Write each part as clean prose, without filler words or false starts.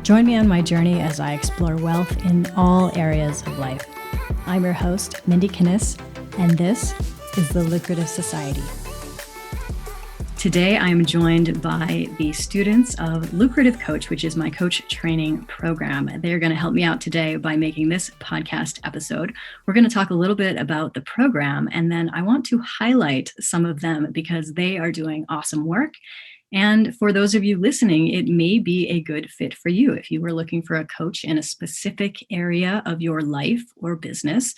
Join me on my journey as I explore wealth in all areas of life. I'm your host, Mindy Kinnis, and this is the Lucrative Society. Today, I am joined by the students of Lucrative Coach, which is my coach training program. They're going to help me out today by making this podcast episode. We're going to talk a little bit about the program, and then I want to highlight some of them because they are doing awesome work. And for those of you listening, it may be a good fit for you. If you were looking for a coach in a specific area of your life or business,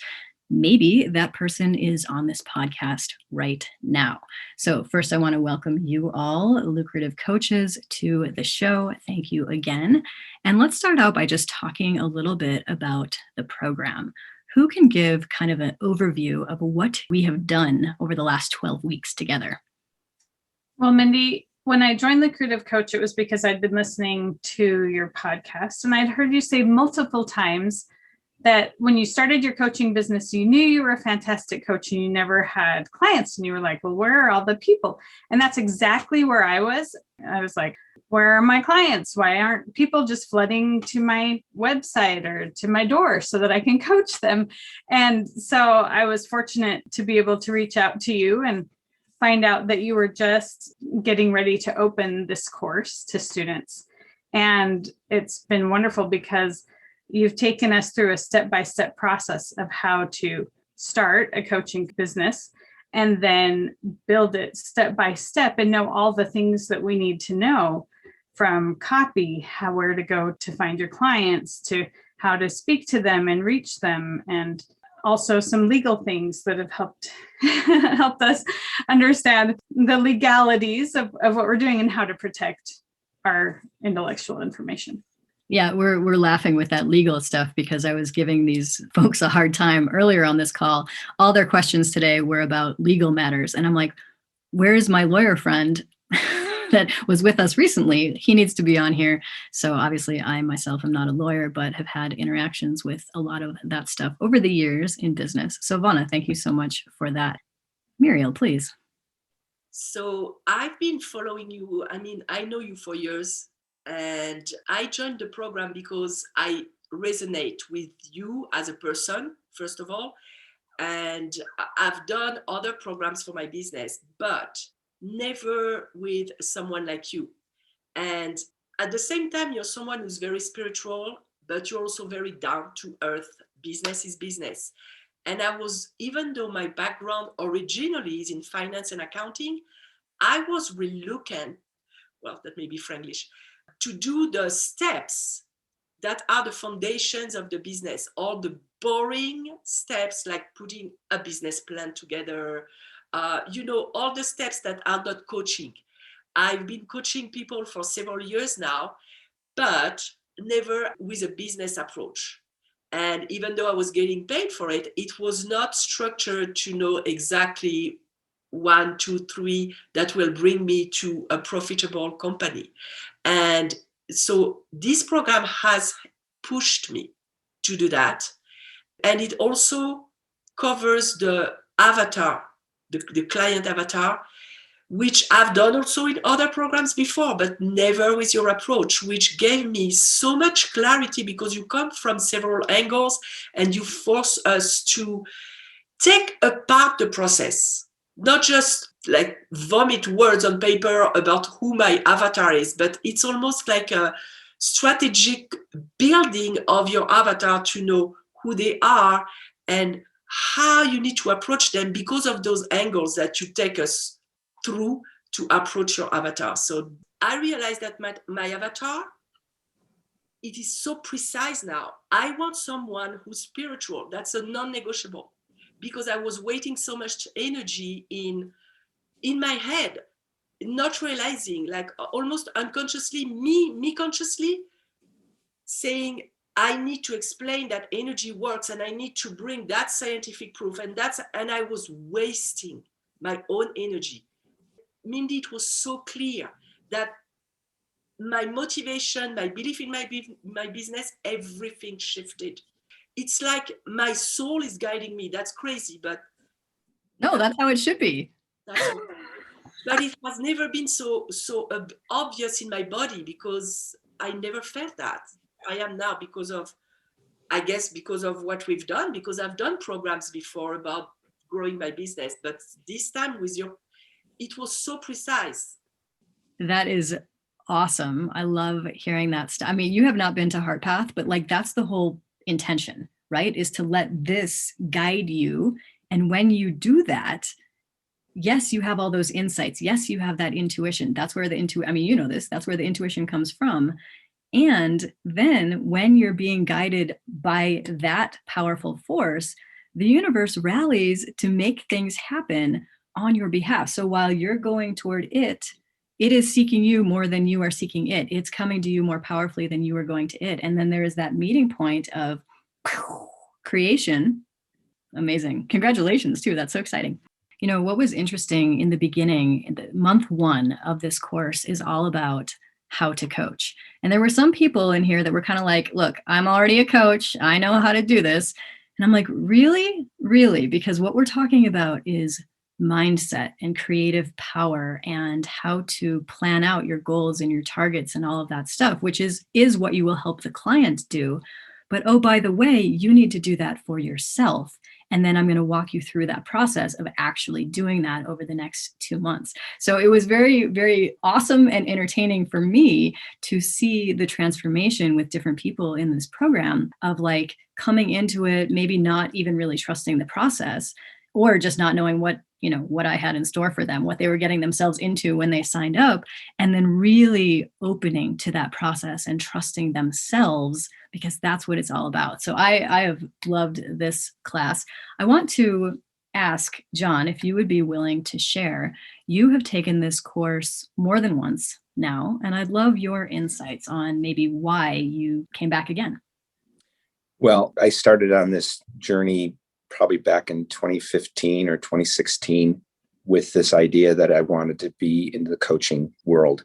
maybe that person is on this podcast right now. So first, I want to welcome you all, Lucrative Coaches, to the show. Thank you again. And let's start out by just talking a little bit about the program. Who can give kind of an overview of what we have done over the last 12 weeks together? Well, Mindy, when I joined Lucrative Coach, it was because I'd been listening to your podcast, and I'd heard you say multiple times that when you started your coaching business, you knew you were a fantastic coach and you never had clients. And you were like, well, where are all the people? And that's exactly where I was. I was like, where are my clients? Why aren't people just flooding to my website or to my door so that I can coach them? And so I was fortunate to be able to reach out to you and find out that you were just getting ready to open this course to students. And it's been wonderful because you've taken us through a step-by-step process of how to start a coaching business and then build it step by step and know all the things that we need to know, from copy, where to go to find your clients, to how to speak to them and reach them, and also some legal things that have helped us understand the legalities of what we're doing and how to protect our intellectual information. Yeah, we're laughing with that legal stuff because I was giving these folks a hard time earlier on this call. All their questions today were about legal matters. And I'm like, where is my lawyer friend that was with us recently? He needs to be on here. So obviously I myself am not a lawyer, but have had interactions with a lot of that stuff over the years in business. So Vauna, thank you so much for that. Murielle, please. So I've been following you. I know you for years. And I joined the program because I resonate with you as a person, first of all. And I've done other programs for my business, but never with someone like you. And at the same time, you're someone who's very spiritual, but you're also very down to earth. Business is business. And even though my background originally is in finance and accounting, I was reluctant, well, that may be Franglish, to do the steps that are the foundations of the business, all the boring steps like putting a business plan together, all the steps that are not coaching. I've been coaching people for several years now, but never with a business approach. And even though I was getting paid for it, it was not structured to know exactly 1, 2, 3 that will bring me to a profitable company. And so this program has pushed me to do that. And it also covers the avatar, the client avatar, which I've done also in other programs before, but never with your approach, which gave me so much clarity because you come from several angles and you force us to take apart the process. Not just like vomit words on paper about who my avatar is, but it's almost like a strategic building of your avatar to know who they are and how you need to approach them because of those angles that you take us through to approach your avatar. So I realized that my avatar, it is so precise now. I want someone who's spiritual. That's a non-negotiable. Because I was waiting so much energy in my head, not realizing, like almost unconsciously, me consciously saying, I need to explain that energy works and I need to bring that scientific proof. And I was wasting my own energy. Mindy, it was so clear that my motivation, my belief in my business, everything shifted. It's like my soul is guiding me. That's crazy, but no, that's how it should be. That's but it has never been so obvious in my body because I never felt that. I am now because of, I guess, because of what we've done, because I've done programs before about growing my business, but this time with your, it was so precise. That is awesome. I love hearing that stuff. I mean, you have not been to Heart Path, but like that's the whole intention, right? Is to let this guide you. And when you do that, yes, you have all those insights. Yes, you have that intuition. That's where I mean, you know this, that's where the intuition comes from. And then when you're being guided by that powerful force, the universe rallies to make things happen on your behalf. So while you're going toward it, it is seeking you more than you are seeking it. It's coming to you more powerfully than you are going to it. And then there is that meeting point of creation. Amazing. Congratulations, too. That's so exciting. You know, what was interesting in the beginning, month one of this course is all about how to coach. And there were some people in here that were kind of like, look, I'm already a coach. I know how to do this. And I'm like, really? Really? Because what we're talking about is mindset and creative power and how to plan out your goals and your targets and all of that stuff, which is what you will help the client do. But oh, by the way, you need to do that for yourself. And then I'm going to walk you through that process of actually doing that over the next 2 months. So it was very, very awesome and entertaining for me to see the transformation with different people in this program of like coming into it, maybe not even really trusting the process or just not knowing what I had in store for them, what they were getting themselves into when they signed up, and then really opening to that process and trusting themselves because that's what it's all about. So I have loved this class. I want to ask John if you would be willing to share. You have taken this course more than once now, and I'd love your insights on maybe why you came back again. Well, I started on this journey probably back in 2015 or 2016 with this idea that I wanted to be in the coaching world.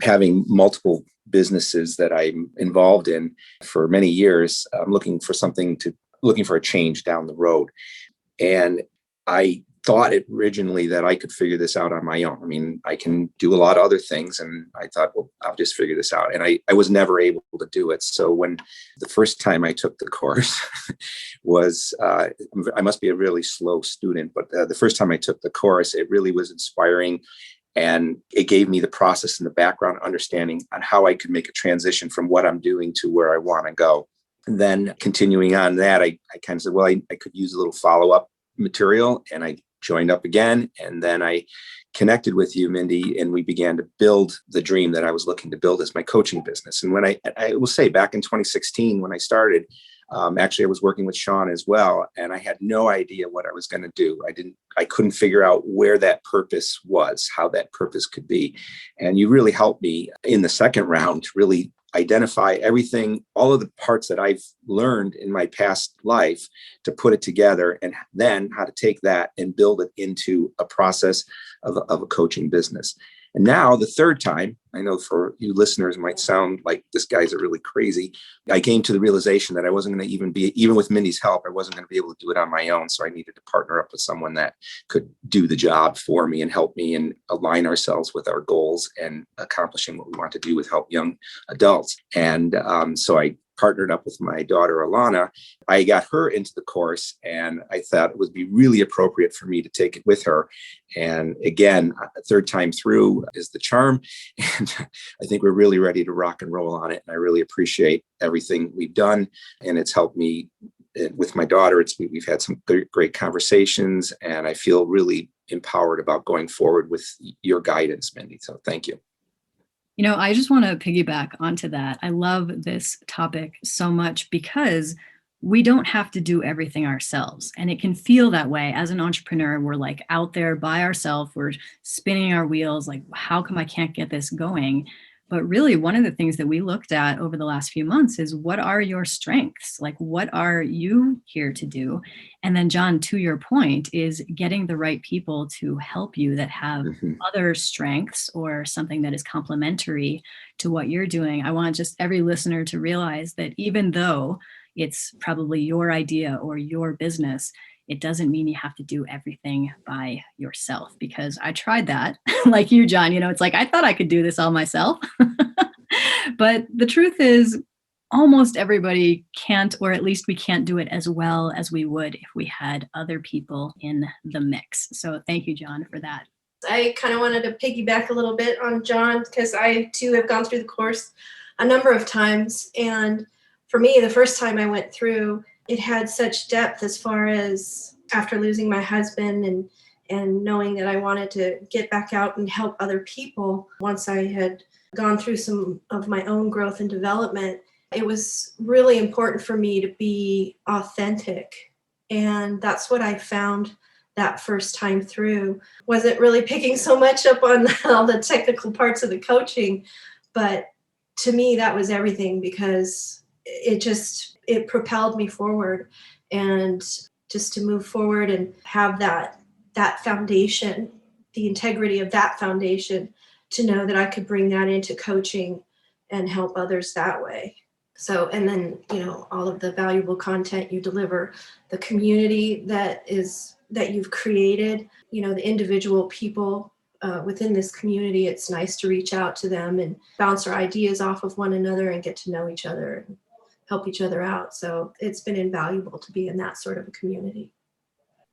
Having multiple businesses that I'm involved in for many years, I'm looking for a change down the road. And I thought originally that I could figure this out on my own. I mean, I can do a lot of other things. And I thought, well, I'll just figure this out. And I was never able to do it. So when the first time I took the course was, I must be a really slow student, but the first time I took the course, it really was inspiring. And it gave me the process and the background understanding on how I could make a transition from what I'm doing to where I want to go. And then continuing on that, I kind of said, well, I could use a little follow-up material, and I joined up again. And then I connected with you, Mindy, and we began to build the dream that I was looking to build as my coaching business. And when I will say back in 2016, when I started, actually, I was working with Sean as well, and I had no idea what I was going to do. I couldn't figure out where that purpose was, how that purpose could be. And you really helped me in the second round to really identify everything, all of the parts that I've learned in my past life, to put it together, and then how to take that and build it into a process of a coaching business. And now the third time, I know for you listeners, it might sound like this guy's are really crazy. I came to the realization that I wasn't going to even with Mindy's help, I wasn't going to be able to do it on my own. So I needed to partner up with someone that could do the job for me and help me and align ourselves with our goals and accomplishing what we want to do with help young adults. And so I partnered up with my daughter, Alana. I got her into the course, and I thought it would be really appropriate for me to take it with her. And again, a third time through is the charm. And I think we're really ready to rock and roll on it. And I really appreciate everything we've done. And it's helped me with my daughter. We've had some great conversations, and I feel really empowered about going forward with your guidance, Mindy. So thank you. You know, I just want to piggyback onto that. I love this topic so much because we don't have to do everything ourselves. And it can feel that way as an entrepreneur. We're like out there by ourselves. We're spinning our wheels like, how come I can't get this going? But really, one of the things that we looked at over the last few months is what are your strengths? Like, what are you here to do? And then, John, to your point, is getting the right people to help you that have other strengths or something that is complementary to what you're doing. I want just every listener to realize that even though it's probably your idea or your business, it doesn't mean you have to do everything by yourself, because I tried that like you, John. It's like I thought I could do this all myself. But the truth is, almost everybody can't, or at least we can't do it as well as we would if we had other people in the mix. So thank you, John, for that. I kind of wanted to piggyback a little bit on John, because I too have gone through the course a number of times. And for me, the first time I went through, it had such depth as far as after losing my husband and knowing that I wanted to get back out and help other people. Once I had gone through some of my own growth and development, it was really important for me to be authentic. And that's what I found that first time through. Wasn't really picking so much up on all the technical parts of the coaching, but to me, that was everything, because it propelled me forward, and just to move forward and have that foundation, the integrity of that foundation, to know that I could bring that into coaching and help others that way. So, and then, all of the valuable content you deliver, the community that you've created, the individual people within this community, it's nice to reach out to them and bounce our ideas off of one another and get to know each other and help each other out. So it's been invaluable to be in that sort of a community.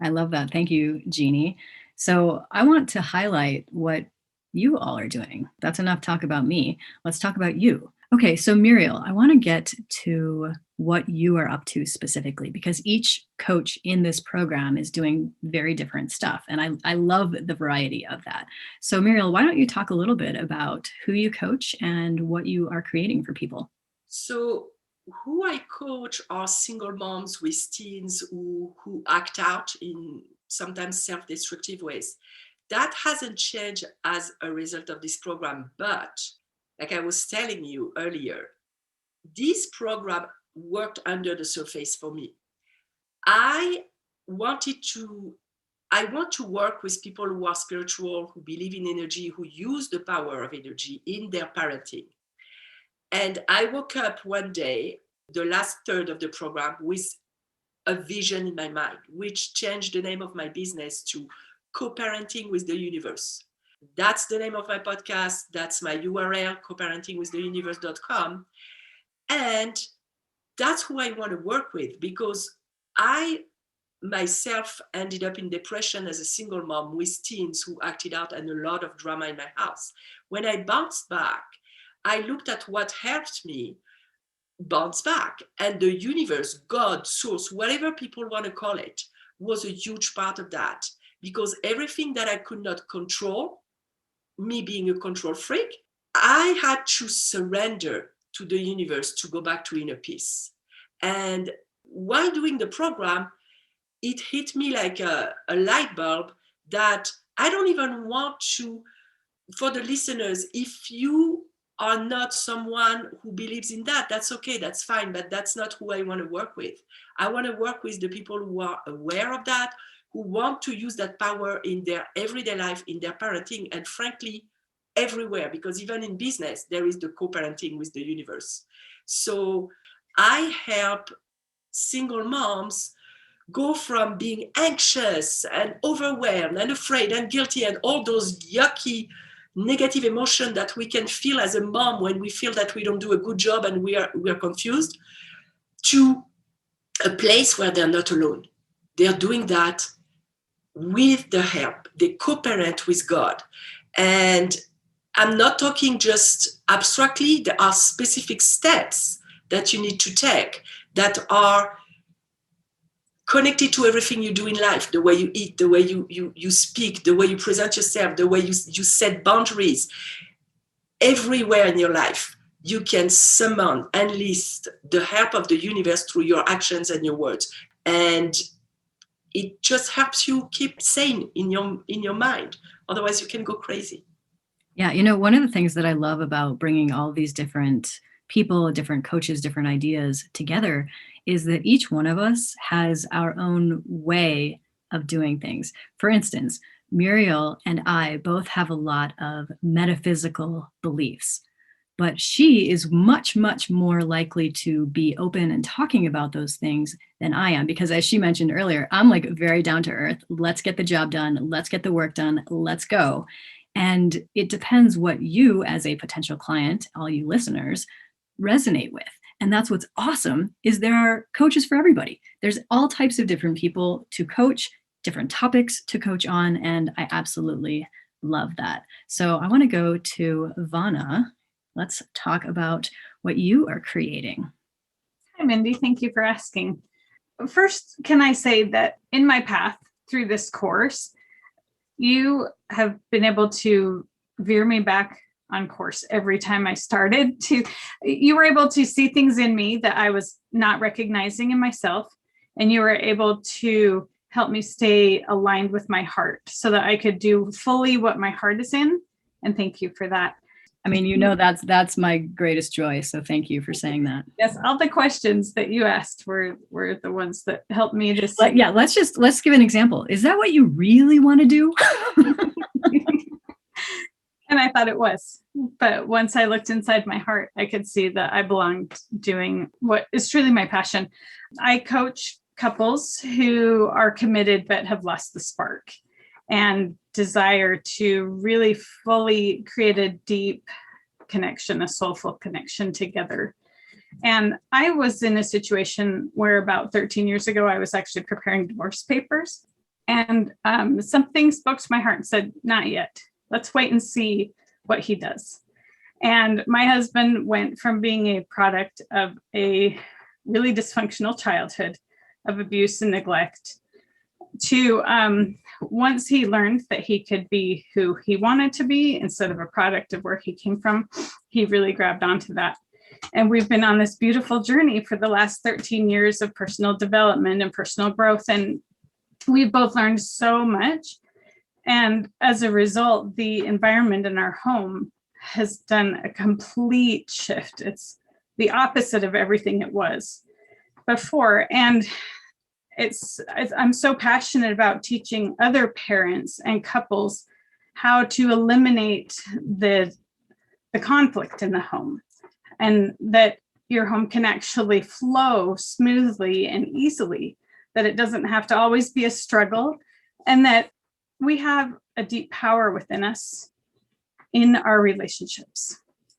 I love that. Thank you, Jeannie. So I want to highlight what you all are doing. That's enough talk about me. Let's talk about you. Okay, so Murielle, I want to get to what you are up to specifically, because each coach in this program is doing very different stuff. And I love the variety of that. So Murielle, why don't you talk a little bit about who you coach and what you are creating for people? So who I coach are single moms with teens who act out in sometimes self-destructive ways. That hasn't changed as a result of this program, but like I was telling you earlier, this program worked under the surface for me. I want to work with people who are spiritual, who believe in energy, who use the power of energy in their parenting. And I woke up one day, the last third of the program, with a vision in my mind, which changed the name of my business to Co-Parenting with the Universe. That's the name of my podcast. That's my URL, coparentingwiththeuniverse.com. And that's who I want to work with, because I myself ended up in depression as a single mom with teens who acted out and a lot of drama in my house. When I bounced back, I looked at what helped me bounce back. And the universe, God, source, whatever people want to call it, was a huge part of that. Because everything that I could not control, me being a control freak, I had to surrender to the universe to go back to inner peace. And while doing the program, it hit me like a light bulb that I don't even want to, for the listeners, if you are not someone who believes in that, that's okay, that's fine, but that's not who I want to work with. I want to work with the people who are aware of that, who want to use that power in their everyday life, in their parenting, and frankly, everywhere, because even in business, there is the co-parenting with the universe. So I help single moms go from being anxious and overwhelmed and afraid and guilty and all those yucky negative emotions that we can feel as a mom when we feel that we don't do a good job and we are confused, to a place where they're not alone. They're doing that with the help. They co-parent with God. And I'm not talking just abstractly. There are specific steps that you need to take that are connected to everything you do in life, the way you eat, the way you speak, the way you present yourself, the way you set boundaries. Everywhere in your life, you can summon, enlist the help of the universe through your actions and your words. And it just helps you keep sane in your mind. Otherwise, you can go crazy. Yeah, one of the things that I love about bringing all these different people, different coaches, different ideas together is that each one of us has our own way of doing things. For instance, Murielle and I both have a lot of metaphysical beliefs. but she is much, much more likely to be open and talking about those things than I am. Because as she mentioned earlier, I'm like very down to earth. Let's get the job done. Let's get the work done. Let's go. And it depends what you as a potential client, all you listeners, resonate with. And that's what's awesome is there are coaches for everybody. There's all types of different people to coach, different topics to coach on. And I absolutely love that. So I want to go to Vauna. Let's talk about what you are creating. Hi, Mindy. Thank you for asking. First, can I say that in my path through this course, you have been able to veer me back on course every time I started to. You were able to see things in me that I was not recognizing in myself, and you were able to help me stay aligned with my heart so that I could do fully what my heart is in. And thank you for that. I mean, that's my greatest joy. So thank you for saying that. Yes, all the questions that you asked were the ones that helped me to see. Yeah, let's give an example. Is that what you really want to do? And I thought it was. But once I looked inside my heart, I could see that I belonged doing what is truly my passion. I coach couples who are committed but have lost the spark and desire to really fully create a deep connection, a soulful connection together. And I was in a situation where about 13 years ago, I was actually preparing divorce papers. And something spoke to my heart and said, not yet. Let's wait and see what he does. And my husband went from being a product of a really dysfunctional childhood of abuse and neglect to once he learned that he could be who he wanted to be instead of a product of where he came from, he really grabbed onto that. And we've been on this beautiful journey for the last 13 years of personal development and personal growth. And we've both learned so much. And as a result, the environment in our home has done a complete shift. It's the opposite of everything it was before. And I'm so passionate about teaching other parents and couples how to eliminate the conflict in the home, and that your home can actually flow smoothly and easily, that it doesn't have to always be a struggle, and that we have a deep power within us in our relationships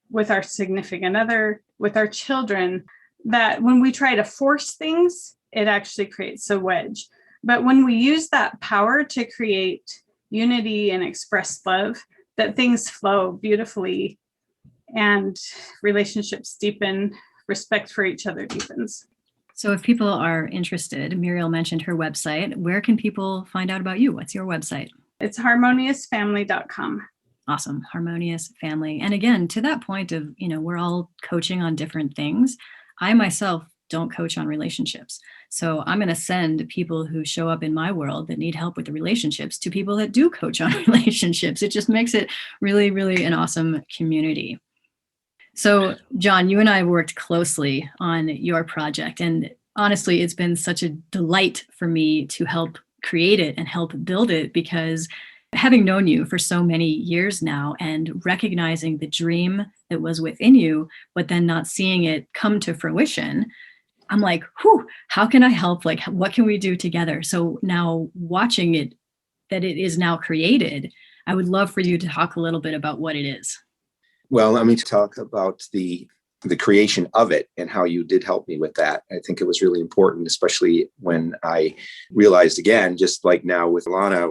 with our significant other, with our children, that when we try to force things, it actually creates a wedge. But when we use that power to create unity and express love, that things flow beautifully and relationships deepen, respect for each other deepens. So if people are interested, Murielle mentioned her website. Where can people find out about you? What's your website? It's harmoniousfamily.com. Awesome. Harmonious family. And again, to that point of, we're all coaching on different things. I myself don't coach on relationships. So I'm going to send people who show up in my world that need help with the relationships to people that do coach on relationships. It just makes it really, really an awesome community. So John, you and I worked closely on your project. And honestly, it's been such a delight for me to help create it and help build it, because having known you for so many years now and recognizing the dream that was within you, but then not seeing it come to fruition, I'm like, how can I help? Like, what can we do together? So now watching it, that it is now created, I would love for you to talk a little bit about what it is. Well, let me talk about the creation of it and how you did help me with that. I think it was really important, especially when I realized, again, just like now with Lana,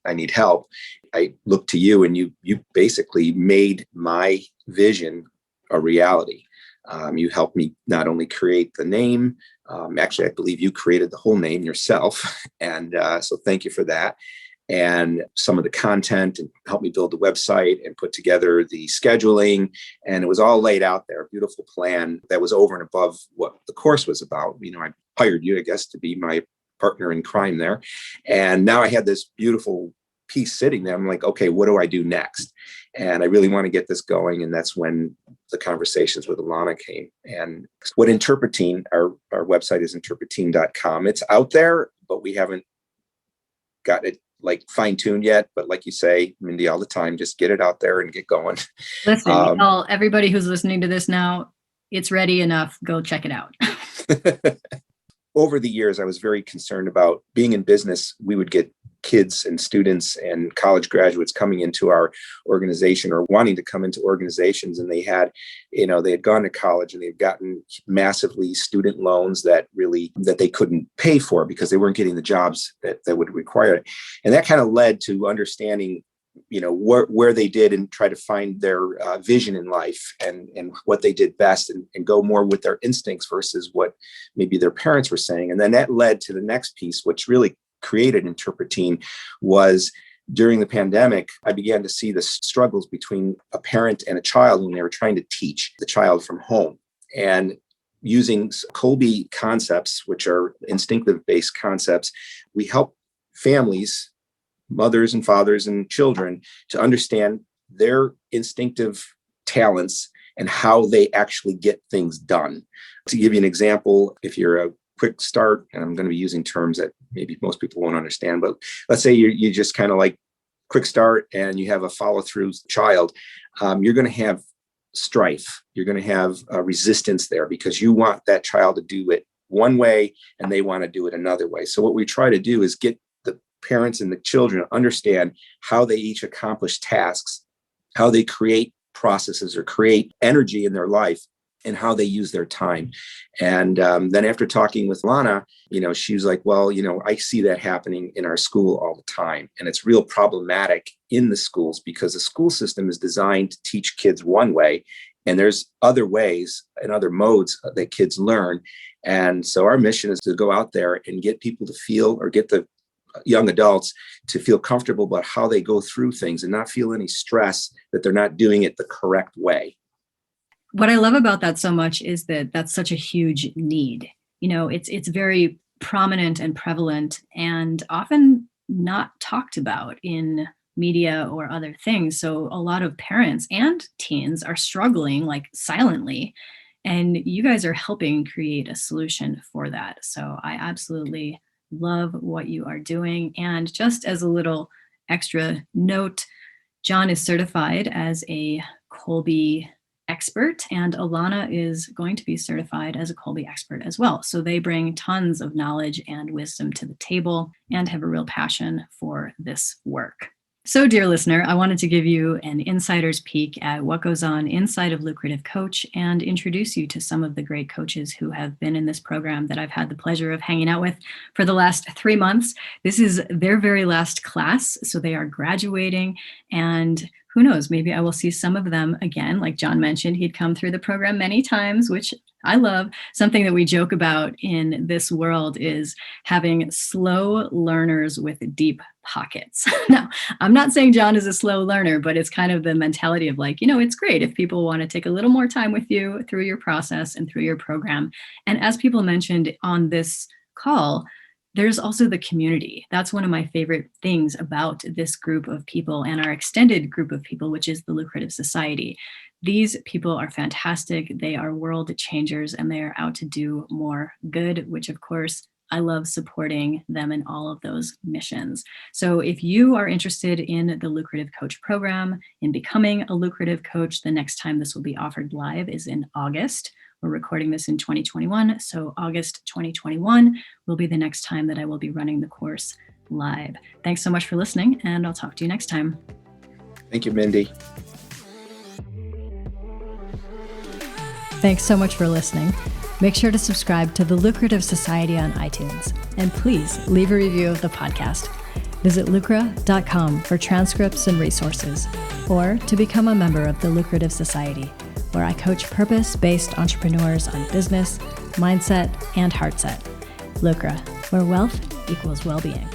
I need help. I looked to you, and you basically made my vision a reality. You helped me not only create the name, actually, I believe you created the whole name yourself. And so thank you for that. And some of the content, and helped me build the website and put together the scheduling. And it was all laid out there, a beautiful plan that was over and above what the course was about. I hired you, I guess, to be my partner in crime there. And now I had this beautiful piece sitting there. I'm like, okay, what do I do next? And I really want to get this going. And that's when the conversations with Alana came. And what Interpreting, our website is interpreting.com. It's out there, but we haven't got it like fine-tuned yet, but like you say, Mindy, all the time, just get it out there and get going. Listen, everybody who's listening to this now, it's ready enough. Go check it out. Over the years, I was very concerned about being in business. We would get kids and students and college graduates coming into our organization or wanting to come into organizations. And they had gone to college and they'd gotten massively student loans that they couldn't pay for because they weren't getting the jobs that would require it. And that kind of led to understanding where they did and try to find their vision in life and what they did best and go more with their instincts versus what maybe their parents were saying. And then that led to the next piece, which really created Interpreting, was during the pandemic, I began to see the struggles between a parent and a child when they were trying to teach the child from home. And using Kolbe concepts, which are instinctive-based concepts, we help families, mothers and fathers and children, to understand their instinctive talents and how they actually get things done. To give you an example, if you're a quick start, and I'm going to be using terms that maybe most people won't understand, but let's say you just kind of like quick start and you have a follow-through child, you're going to have strife. You're going to have resistance there because you want that child to do it one way and they want to do it another way. So what we try to do is get the parents and the children understand how they each accomplish tasks, how they create processes or create energy in their life, and how they use their time. And then after talking with Lana, she was like, well, I see that happening in our school all the time. And it's real problematic in the schools because the school system is designed to teach kids one way. And there's other ways and other modes that kids learn. And so our mission is to go out there and get people to feel, or get the young adults to feel comfortable about how they go through things and not feel any stress that they're not doing it the correct way. What I love about that so much is that that's such a huge need. It's very prominent and prevalent and often not talked about in media or other things. So a lot of parents and teens are struggling like silently, and you guys are helping create a solution for that. So I absolutely love what you are doing. And just as a little extra note, John is certified as a Kolbe expert, and Alana is going to be certified as a Kolbe expert as well. So they bring tons of knowledge and wisdom to the table and have a real passion for this work. So, dear listener, I wanted to give you an insider's peek at what goes on inside of Lucrative Coach and introduce you to some of the great coaches who have been in this program that I've had the pleasure of hanging out with for the last 3 months. This is their very last class, so they are graduating, and who knows, maybe I will see some of them again. Like John mentioned, he'd come through the program many times, which I love. Something that we joke about in this world is having slow learners with deep pockets. Now, I'm not saying John is a slow learner, but it's kind of the mentality of like, it's great if people want to take a little more time with you through your process and through your program. And as people mentioned on this call, there's also the community. That's one of my favorite things about this group of people and our extended group of people, which is the Lucrative Society. These people are fantastic. They are world changers and they are out to do more good, which of course, I love supporting them in all of those missions. So if you are interested in the Lucrative Coach program, in becoming a Lucrative Coach, the next time this will be offered live is in August. We're recording this in 2021, so August 2021 will be the next time that I will be running the course live. Thanks so much for listening, and I'll talk to you next time. Thank you, Mindy. Thanks so much for listening. Make sure to subscribe to the Lucrative Society on iTunes, and please leave a review of the podcast. Visit lucra.com for transcripts and resources, or to become a member of the Lucrative Society, where I coach purpose-based entrepreneurs on business, mindset, and heart set. Lucra, where wealth equals well-being.